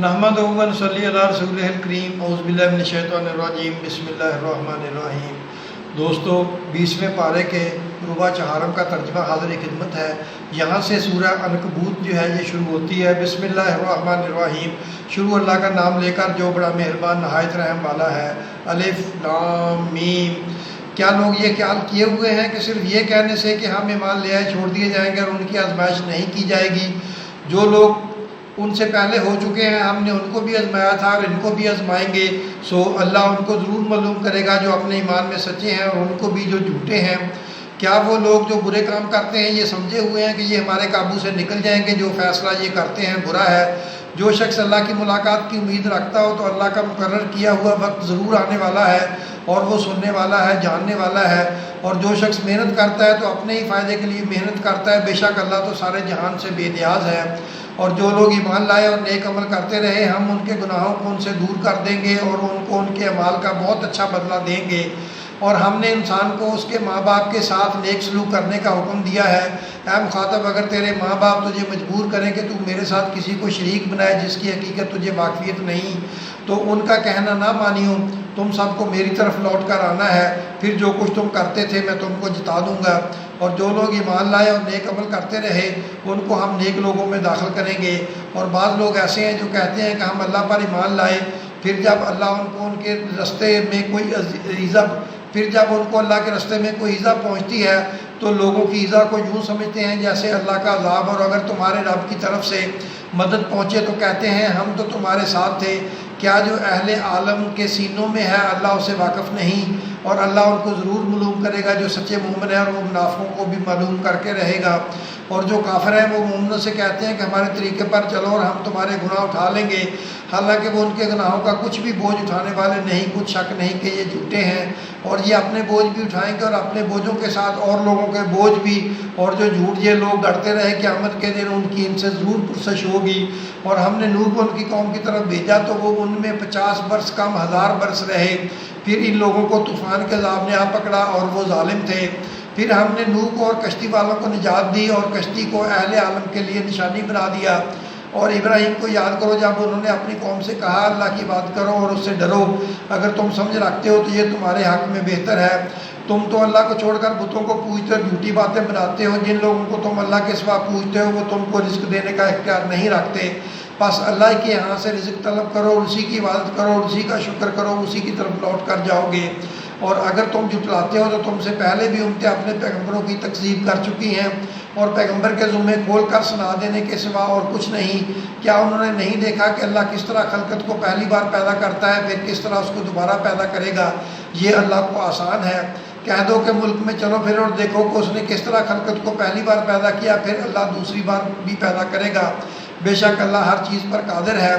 نحمدہ و نصلی علی رسولہ الکریم اعوذ باللہ من الشیطان الرجیم بسم اللہ الرحمن الرحیم۔ دوستو 20ویں پارے کے ربع چہارم کا ترجمہ حاضر خدمت ہے۔ یہاں سے سورہ عنکبوت جو ہے یہ شروع ہوتی ہے۔ بسم اللہ الرحمن الرحیم، شروع اللہ کا نام لے کر جو بڑا مہربان نہایت رحم والا ہے۔ الف لام میم۔ کیا لوگ یہ خیال کیے ہوئے ہیں کہ صرف یہ کہنے سے کہ ہم ایمان لے آئے چھوڑ دیے جائیں گے اور ان کی آزمائش نہیں کی جائے گی؟ جو لوگ ان سے پہلے ہو چکے ہیں ہم نے ان کو بھی آزمایا تھا اور ان کو بھی آزمائیں گے، سو اللہ ان کو ضرور معلوم کرے گا جو اپنے ایمان میں سچے ہیں اور ان کو بھی جو جھوٹے ہیں۔ کیا وہ لوگ جو برے کام کرتے ہیں یہ سمجھے ہوئے ہیں کہ یہ ہمارے قابو سے نکل جائیں گے؟ جو فیصلہ یہ کرتے ہیں برا ہے۔ جو شخص اللہ کی ملاقات کی امید رکھتا ہو تو اللہ کا مقرر کیا ہوا وقت ضرور آنے والا ہے اور وہ سننے والا ہے، جاننے والا ہے۔ اور جو شخص محنت کرتا ہے تو اپنے ہی فائدے کے لیے محنت کرتا ہے، بے شک اللہ تو سارے جہان سے بے نیاز ہے۔ اور جو لوگ ایمان لائے اور نیک عمل کرتے رہے ہم ان کے گناہوں کو ان سے دور کر دیں گے اور ان کو ان کے اعمال کا بہت اچھا بدلہ دیں گے۔ اور ہم نے انسان کو اس کے ماں باپ کے ساتھ نیک سلوک کرنے کا حکم دیا ہے۔ اے مخاطب، اگر تیرے ماں باپ تجھے مجبور کریں کہ تو میرے ساتھ کسی کو شریک بنائے جس کی حقیقت تجھے واقفیت نہیں، تو ان کا کہنا نہ مانیو۔ تم سب کو میری طرف لوٹ کر آنا ہے، پھر جو کچھ تم کرتے تھے میں تم کو جتا دوں گا۔ اور جو لوگ ایمان لائے اور نیک عمل کرتے رہے ان کو ہم نیک لوگوں میں داخل کریں گے۔ اور بعض لوگ ایسے ہیں جو کہتے ہیں کہ ہم اللہ پر ایمان لائے، پھر جب اللہ ان کو ان کے رستے میں اللہ کے رستے میں کوئی ایذا پہنچتی ہے تو لوگوں کی ایذا کو یوں سمجھتے ہیں جیسے اللہ کا عذاب، اور اگر تمہارے رب کی طرف سے مدد پہنچے تو کہتے ہیں ہم تو تمہارے ساتھ تھے۔ کیا جو اہل عالم کے سینوں میں ہے اللہ اسے واقف نہیں؟ اور اللہ ان کو ضرور معلوم کرے گا جو سچے مومن ہیں، اور وہ منافقوں کو بھی معلوم کر کے رہے گا۔ اور جو کافر ہیں وہ مومنوں سے کہتے ہیں کہ ہمارے طریقے پر چلو اور ہم تمہارے گناہ اٹھا لیں گے، حالانکہ وہ ان کے گناہوں کا کچھ بھی بوجھ اٹھانے والے نہیں، کچھ شک نہیں کہ یہ جھوٹے ہیں۔ اور یہ اپنے بوجھ بھی اٹھائیں گے اور اپنے بوجھوں کے ساتھ اور لوگوں کے بوجھ بھی۔ اور جو جھوٹ یہ لوگ گڑھتے رہے قیامت کے دن ان کی ان سے ضرور پرسش ہوگی۔ اور ہم نے نوح کو ان کی قوم کی طرف بھیجا تو وہ ان میں 50 برس کم 1000 برس رہے، پھر ان لوگوں کو طوفان کے عذاب نے آ پکڑا اور وہ ظالم تھے۔ پھر ہم نے نوح کو اور کشتی والوں کو نجات دی اور کشتی کو اہل عالم کے لیے نشانی بنا دیا۔ اور ابراہیم کو یاد کرو جب انہوں نے اپنی قوم سے کہا اللہ کی بات کرو اور اس سے ڈرو، اگر تم سمجھ رکھتے ہو تو یہ تمہارے حق میں بہتر ہے۔ تم تو اللہ کو چھوڑ کر بتوں کو پوجتے اور جھوٹی باتیں بناتے ہو، جن لوگوں کو تم اللہ کے سوا پوجتے ہو وہ تم کو رزق دینے کا اختیار نہیں رکھتے۔ بس اللہ کے یہاں سے رزق طلب کرو اور اسی کی عبادت کرو اور اسی کا شکر کرو، اسی کی طرف لوٹ کر جاؤ گے۔ اور اگر تم جھٹلاتے ہو تو تم سے پہلے بھی امتیں اپنے پیغمبروں کی تکذیب کر چکی ہیں، اور پیغمبر کے ذمے کھول کر سنا دینے کے سوا اور کچھ نہیں۔ کیا انہوں نے نہیں دیکھا کہ اللہ کس طرح خلقت کو پہلی بار پیدا کرتا ہے پھر کس طرح اس کو دوبارہ پیدا کرے گا؟ یہ اللہ کو آسان ہے۔ کہہ دو کہ ملک میں چلو پھر اور دیکھو کہ اس نے کس طرح خلقت کو پہلی بار پیدا کیا، پھر اللہ دوسری بار بھی پیدا کرے گا۔ بے شک اللہ ہر چیز پر قادر ہے۔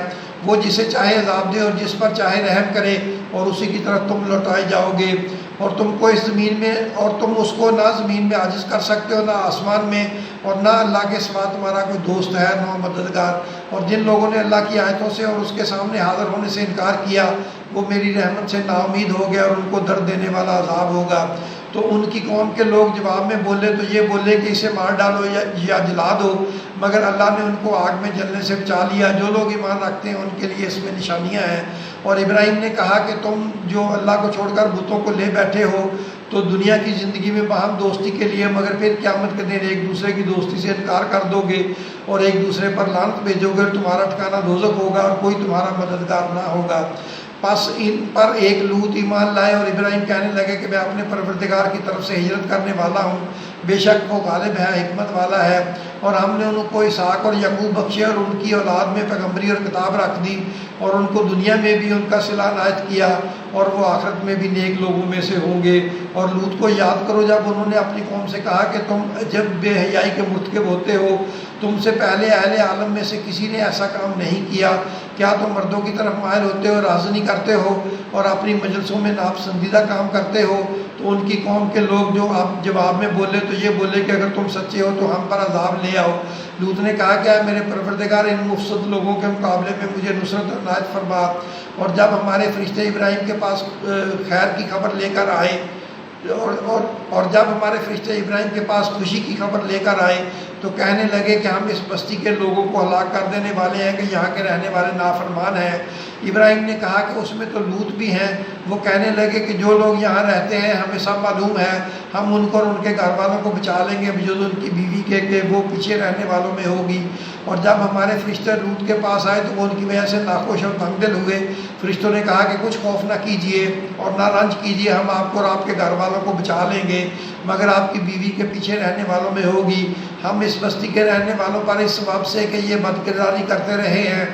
وہ جسے چاہے عذاب دے اور جس پر چاہے رحم کرے، اور اسی کی طرف تم لوٹائے جاؤ گے۔ اور تم کو اس زمین میں اور تم اس کو نہ زمین میں عاجز کر سکتے ہو نہ آسمان میں، اور نہ اللہ کے سوا تمہارا کوئی دوست ہے نہ مددگار۔ اور جن لوگوں نے اللہ کی آیتوں سے اور اس کے سامنے حاضر ہونے سے انکار کیا وہ میری رحمت سے نا امید ہو گیا اور ان کو درد دینے والا عذاب ہوگا۔ تو ان کی قوم کے لوگ جواب میں بولے تو یہ بولے کہ اسے مار ڈالو یا جلا دو، مگر اللہ نے ان کو آگ میں جلنے سے بچا لیا۔ جو لوگ ایمان رکھتے ہیں ان کے لیے اس میں نشانیاں ہیں۔ اور ابراہیم نے کہا کہ تم جو اللہ کو چھوڑ کر بتوں کو لے بیٹھے ہو تو دنیا کی زندگی میں باہم دوستی کے لیے، مگر پھر قیامت کے دن ایک دوسرے کی دوستی سے انکار کر دو گے اور ایک دوسرے پر لعنت بھیجو گے، تمہارا ٹھکانہ دوزخ ہوگا اور کوئی تمہارا مددگار نہ ہوگا۔ پس ان پر ایک لوط ایمان لائے اور ابراہیم کہنے لگے کہ میں اپنے پروردگار کی طرف سے ہجرت کرنے والا ہوں، بے شک وہ غالب ہے، حکمت والا ہے۔ اور ہم نے ان کو اسحاق اور یعقوب بخشے اور ان کی اولاد میں پیغمبری اور کتاب رکھ دی، اور ان کو دنیا میں بھی ان کا صلہ عنایت کیا، اور وہ آخرت میں بھی نیک لوگوں میں سے ہوں گے۔ اور لوط کو یاد کرو جب انہوں نے اپنی قوم سے کہا کہ تم جب بے حیائی کے مرتکب ہوتے ہو، تم سے پہلے اہل عالم میں سے کسی نے ایسا کام نہیں کیا۔ کیا تم مردوں کی طرف مائل ہوتے ہو، رازنی کرتے ہو اور اپنی مجلسوں میں ناپسندیدہ کام کرتے ہو؟ تو ان کی قوم کے لوگ جو آپ جواب میں بولے تو یہ بولے کہ اگر تم سچے ہو تو ہم پر عذاب لے آؤ۔ لوط نے کہا کہ اے میرے پروردگار، ان مفسد لوگوں کے مقابلے میں مجھے نصرت اور عنایت فرما۔ اور جب ہمارے فرشتے ابراہیم کے پاس خیر کی خبر لے کر آئے اور جب ہمارے فرشتے ابراہیم کے پاس خوشی کی خبر لے کر آئے تو کہنے لگے کہ ہم اس بستی کے لوگوں کو ہلاک کر دینے والے ہیں کہ یہاں کے رہنے والے نافرمان ہیں۔ ابراہیم نے کہا کہ اس میں تو لوط بھی ہیں۔ وہ کہنے لگے کہ جو لوگ یہاں رہتے ہیں ہمیں سب معلوم ہے، ہم ان کو اور ان کے گھر والوں کو بچا لیں گے بجز ان کی بیوی کے کہ وہ پیچھے رہنے والوں میں ہوگی۔ اور جب ہمارے فرشتے لوط کے پاس آئے تو وہ ان کی وجہ سے ناخوش اور تنگ دل ہوئے۔ فرشتوں نے کہا کہ کچھ خوف نہ کیجیے اور نہ رنج کیجیے، ہم آپ کو اور آپ کے گھر والوں کو بچا لیں گے، مگر آپ کی بیوی کے پیچھے رہنے والوں میں ہوگی۔ ہم اس بستی کے رہنے والوں پر اس سبب سے کہ یہ بد کرداری کرتے رہے ہیں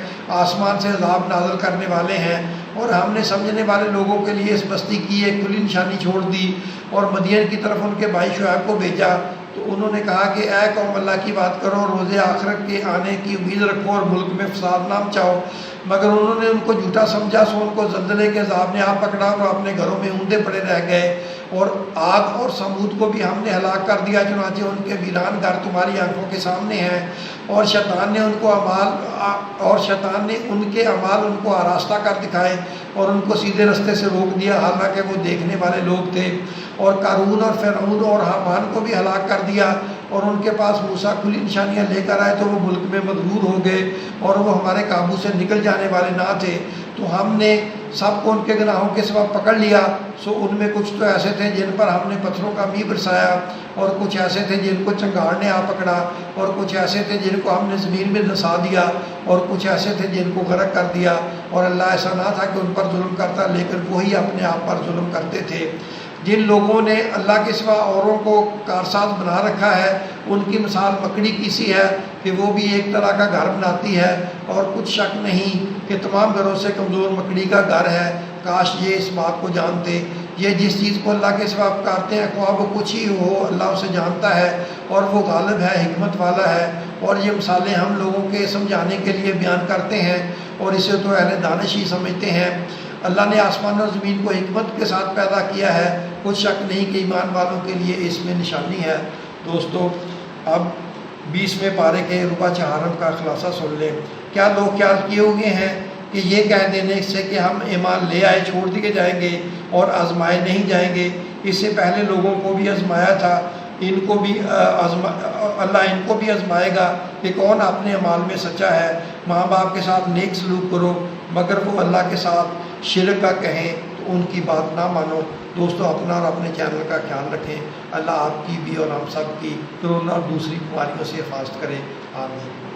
آسمان سے عذاب نازل کرنے والے ہیں، اور ہم نے سمجھنے والے لوگوں کے لیے اس بستی کی ایک کھلی نشانی چھوڑ دی اور مدین کی طرف ان کے بھائی شعیب کو بھیجا۔ تو انہوں نے کہا کہ اے قوم، اللہ کی بات کرو، روز آخرت کے آنے کی امید رکھو اور ملک میں فساد نہ مچاؤ۔ مگر انہوں نے ان کو جھوٹا سمجھا، سو ان کو زلزلے کے عذاب نے آ پکڑا اور اپنے گھروں میں اوندے پڑے رہ گئے۔ اور عاد اور سمود کو بھی ہم نے ہلاک کر دیا، چنانچہ ان کے ویران گھر تمہاری آنکھوں کے سامنے ہیں، اور شیطان نے ان کے اعمال ان کو آراستہ کر دکھائے اور ان کو سیدھے رستے سے روک دیا، حالانکہ وہ دیکھنے والے لوگ تھے۔ اور قارون اور فرعون اور حامان کو بھی ہلاک کر دیا، اور ان کے پاس موسیٰ کھلی نشانیاں لے کر آئے تو وہ ملک میں مغرور ہو گئے اور وہ ہمارے قابو سے نکل جانے والے نہ تھے۔ تو ہم نے سب کو ان کے گناہوں کے سبب پکڑ لیا، سو ان میں کچھ تو ایسے تھے جن پر ہم نے پتھروں کا میਂہ برسایا، اور کچھ ایسے تھے جن کو چنگاڑ نے آ پکڑا، اور کچھ ایسے تھے جن کو ہم نے زمین میں دھسا دیا، اور کچھ ایسے تھے جن کو غرق کر دیا۔ اور اللہ ایسا نہ تھا کہ ان پر ظلم کرتا، لیکن وہی اپنے آپ پر ظلم کرتے تھے۔ جن لوگوں نے اللہ کے سوا اوروں کو کارساز بنا رکھا ہے، ان کی مثال مکڑی کی سی ہے کہ وہ بھی ایک طرح کا گھر بناتی ہے، اور کچھ شک نہیں کہ تمام گھروں سے کمزور مکڑی کا گھر ہے۔ کاش یہ اس بات کو جانتے، یہ جس چیز کو اللہ کے سوا پکارتے ہیں خواہ وہ کچھ ہی ہو، اللہ اسے جانتا ہے اور وہ غالب ہے، حکمت والا ہے۔ اور یہ مثالیں ہم لوگوں کے سمجھانے کے لیے بیان کرتے ہیں، اور اسے تو اہل دانش ہی سمجھتے ہیں۔ اللہ نے آسمان اور زمین کو حکمت کے ساتھ پیدا کیا ہے، کچھ شک نہیں کہ ایمان والوں کے لیے اس میں نشانی ہے۔ دوستو، اب 20ویں پارے کے ربع چہارم کا خلاصہ سن لیں۔ کیا لوگ خیال کیے ہوئے ہیں کہ یہ کہہ دینے سے کہ ہم ایمان لے آئے چھوڑ دیے جائیں گے اور آزمائے نہیں جائیں گے؟ اس سے پہلے لوگوں کو بھی آزمایا تھا، اللہ ان کو بھی آزمائے گا کہ کون اپنے اعمال میں سچا ہے۔ ماں باپ کے ساتھ نیک سلوک کرو، مگر وہ اللہ کے ساتھ شرک کا کہیں تو ان کی بات نہ مانو۔ دوستو، اپنا اور اپنے چینل کا خیال رکھیں۔ اللہ آپ کی بھی اور ہم سب کی کورونا اور دوسری بیماریوں سے حفاظت کرے۔ آمین۔